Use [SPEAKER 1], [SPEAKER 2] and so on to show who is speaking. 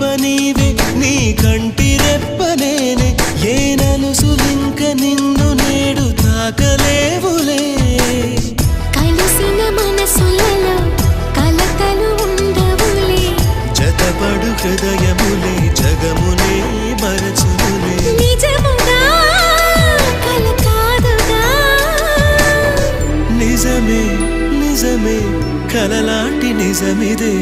[SPEAKER 1] పాప నీవే నీ కంటి రెప్పనేనే ఏ నలుసులింక నిన్ను నేడు తాకలేవులే
[SPEAKER 2] కలిసిన మనసులలో కలతలు ఉండవులే
[SPEAKER 1] జతపడు హృదయములే జగమునే మరచునులే
[SPEAKER 2] నిజముగా కల కాదుగా
[SPEAKER 1] నిజమే నిజమే కలలాంటి నిజమిదే